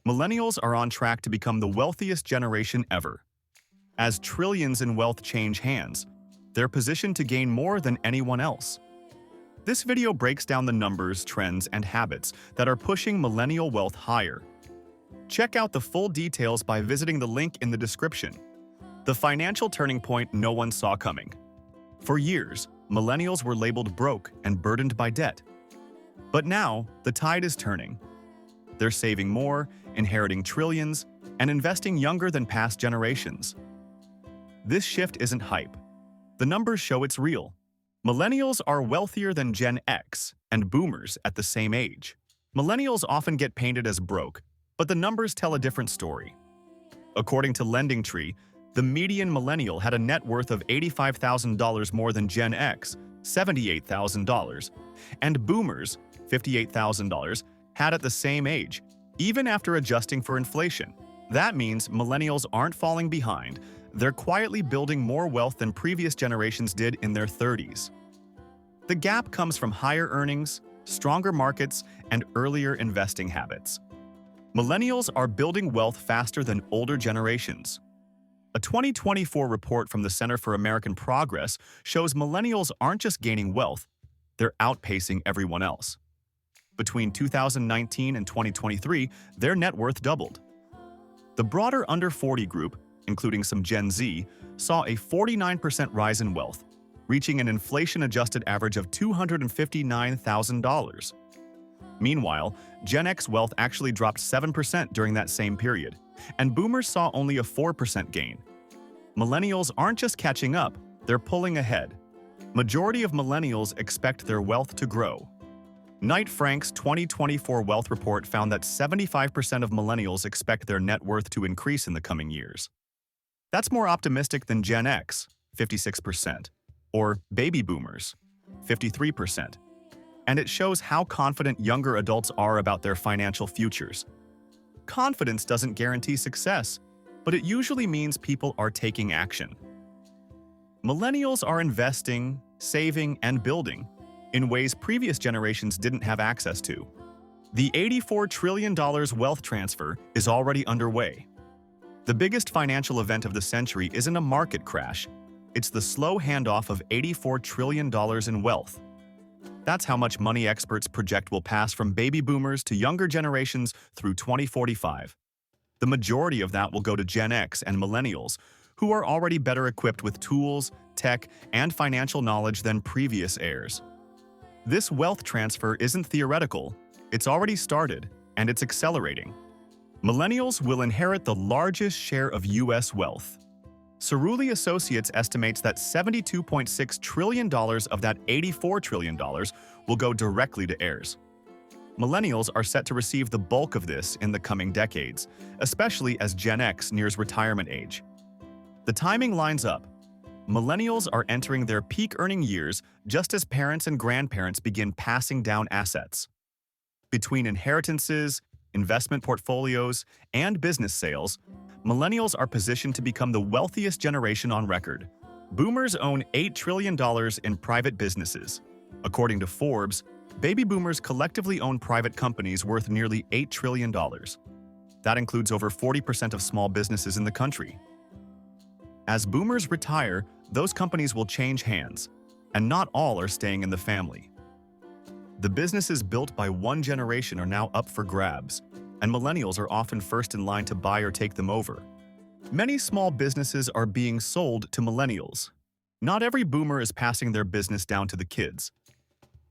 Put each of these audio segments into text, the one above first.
Millennials are on track to become the wealthiest generation ever. As trillions in wealth change hands, they're positioned to gain more than anyone else. This video breaks down the numbers, trends, and habits that are pushing millennial wealth higher. Check out the full details by visiting the link in the description. The financial turning point no one saw coming. For years, millennials were labeled broke and burdened by debt. But now, the tide is turning. They're saving more, inheriting trillions, and investing younger than past generations. This shift isn't hype. The numbers show it's real. Millennials are wealthier than Gen X and Boomers at the same age. Millennials often get painted as broke, but the numbers tell a different story. According to LendingTree, the median millennial had a net worth of $85,000 more than Gen X, $78,000, and Boomers, $58,000, had at the same age, even after adjusting for inflation. That means millennials aren't falling behind. They're quietly building more wealth than previous generations did in their 30s. The gap comes from higher earnings, stronger markets, and earlier investing habits. Millennials are building wealth faster than older generations. A 2024 report from the Center for American Progress shows millennials aren't just gaining wealth, they're outpacing everyone else. Between 2019 and 2023, their net worth doubled. The broader under 40 group, including some Gen Z, saw a 49% rise in wealth, reaching an inflation-adjusted average of $259,000. Meanwhile, Gen X wealth actually dropped 7% during that same period, and Boomers saw only a 4% gain. Millennials aren't just catching up, they're pulling ahead. Majority of millennials expect their wealth to grow. Knight Frank's 2024 wealth report found that 75% of millennials expect their net worth to increase in the coming years. That's more optimistic than Gen X, 56%, or baby boomers, 53%. And it shows how confident younger adults are about their financial futures. Confidence doesn't guarantee success, but it usually means people are taking action. Millennials are investing, saving, and building in ways previous generations didn't have access to. The $84 trillion wealth transfer is already underway. The biggest financial event of the century isn't a market crash, it's the slow handoff of $84 trillion in wealth. That's how much money experts project will pass from baby boomers to younger generations through 2045. The majority of that will go to Gen X and millennials, who are already better equipped with tools, tech, and financial knowledge than previous heirs. This wealth transfer isn't theoretical, it's already started, and it's accelerating. Millennials will inherit the largest share of U.S. wealth. Cerulli Associates estimates that $72.6 trillion of that $84 trillion will go directly to heirs. Millennials are set to receive the bulk of this in the coming decades, especially as Gen X nears retirement age. The timing lines up. Millennials are entering their peak earning years just as parents and grandparents begin passing down assets. Between inheritances, investment portfolios, and business sales, millennials are positioned to become the wealthiest generation on record. Boomers own $8 trillion in private businesses. According to Forbes, baby boomers collectively own private companies worth nearly $8 trillion. That includes over 40% of small businesses in the country. As boomers retire, those companies will change hands, and not all are staying in the family. The businesses built by one generation are now up for grabs, and millennials are often first in line to buy or take them over. Many small businesses are being sold to millennials. Not every boomer is passing their business down to the kids.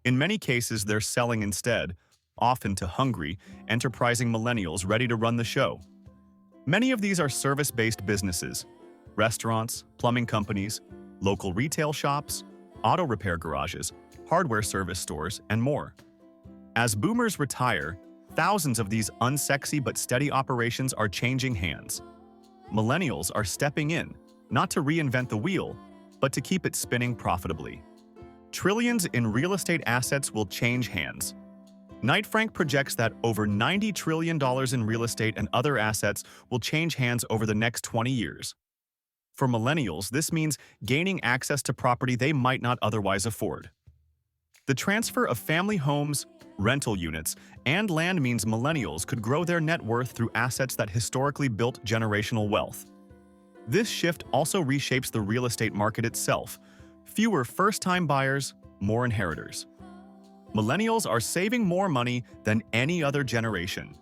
In many cases, they're selling instead, often to hungry, enterprising millennials ready to run the show. Many of these are service-based businesses: restaurants, plumbing companies, local retail shops, auto repair garages, hardware service stores, and more. As boomers retire, thousands of these unsexy but steady operations are changing hands. Millennials are stepping in, not to reinvent the wheel, but to keep it spinning profitably. Trillions in real estate assets will change hands. Knight Frank projects that over $90 trillion in real estate and other assets will change hands over the next 20 years. For millennials, this means gaining access to property they might not otherwise afford. The transfer of family homes, rental units, and land means millennials could grow their net worth through assets that historically built generational wealth. This shift also reshapes the real estate market itself. Fewer first-time buyers, more inheritors. Millennials are saving more money than any other generation.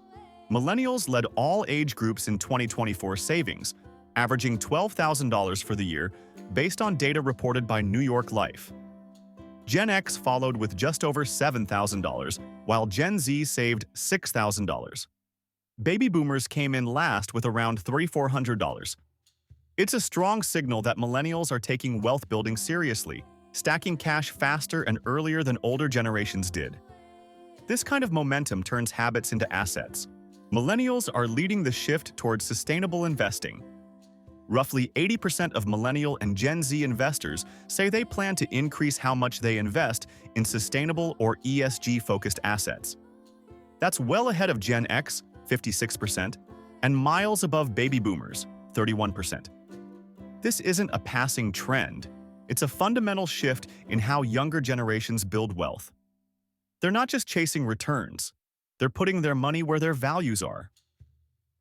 Millennials led all age groups in 2024 savings, averaging $12,000 for the year, based on data reported by New York Life. Gen X followed with just over $7,000, while Gen Z saved $6,000. Baby boomers came in last with around $3,400. It's a strong signal that millennials are taking wealth building seriously, stacking cash faster and earlier than older generations did. This kind of momentum turns habits into assets. Millennials are leading the shift towards sustainable investing. Roughly 80% of Millennial and Gen Z investors say they plan to increase how much they invest in sustainable or ESG-focused assets. That's well ahead of Gen X, 56%, and miles above baby boomers, 31%. This isn't a passing trend. It's a fundamental shift in how younger generations build wealth. They're not just chasing returns. They're putting their money where their values are.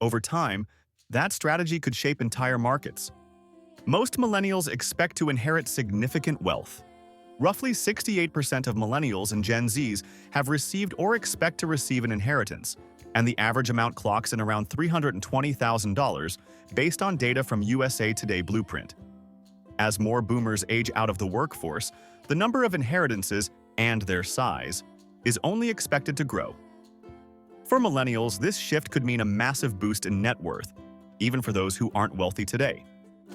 Over time, that strategy could shape entire markets. Most millennials expect to inherit significant wealth. Roughly 68% of millennials and Gen Zs have received or expect to receive an inheritance, and the average amount clocks in around $320,000 based on data from USA Today Blueprint. As more boomers age out of the workforce, the number of inheritances and their size is only expected to grow. For millennials, this shift could mean a massive boost in net worth, even for those who aren't wealthy today.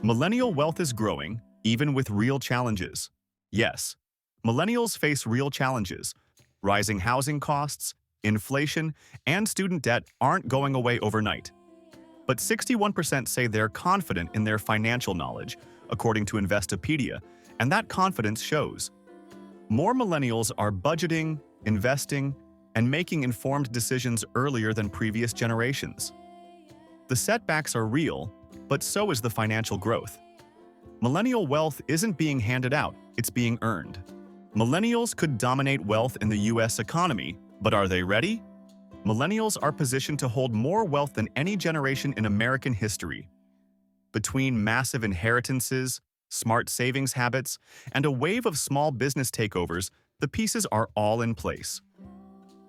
Millennial wealth is growing, even with real challenges. Yes, millennials face real challenges. Rising housing costs, inflation, and student debt aren't going away overnight. But 61% say they're confident in their financial knowledge, according to Investopedia, and that confidence shows. More millennials are budgeting, investing, and making informed decisions earlier than previous generations. The setbacks are real, but so is the financial growth. Millennial wealth isn't being handed out, it's being earned. Millennials could dominate wealth in the US economy, but are they ready? Millennials are positioned to hold more wealth than any generation in American history. Between massive inheritances, smart savings habits, and a wave of small business takeovers, the pieces are all in place.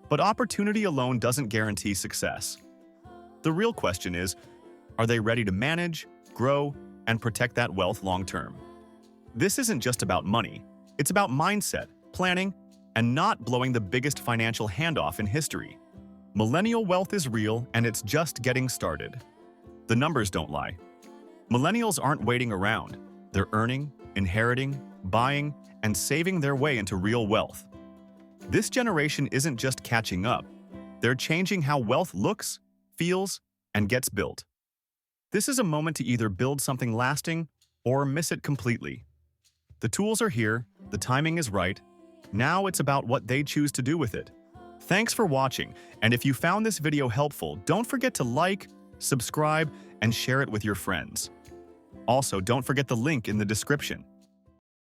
But opportunity alone doesn't guarantee success. The real question is, are they ready to manage, grow, and protect that wealth long-term? This isn't just about money. It's about mindset, planning, and not blowing the biggest financial handoff in history. Millennial wealth is real, and it's just getting started. The numbers don't lie. Millennials aren't waiting around. They're earning, inheriting, buying, and saving their way into real wealth. This generation isn't just catching up. They're changing how wealth looks, feels, and gets built. This is a moment to either build something lasting or miss it completely. The tools are here, the timing is right. Now it's about what they choose to do with it. Thanks for watching, and if you found this video helpful, don't forget to like, subscribe, and share it with your friends. Also, don't forget the link in the description.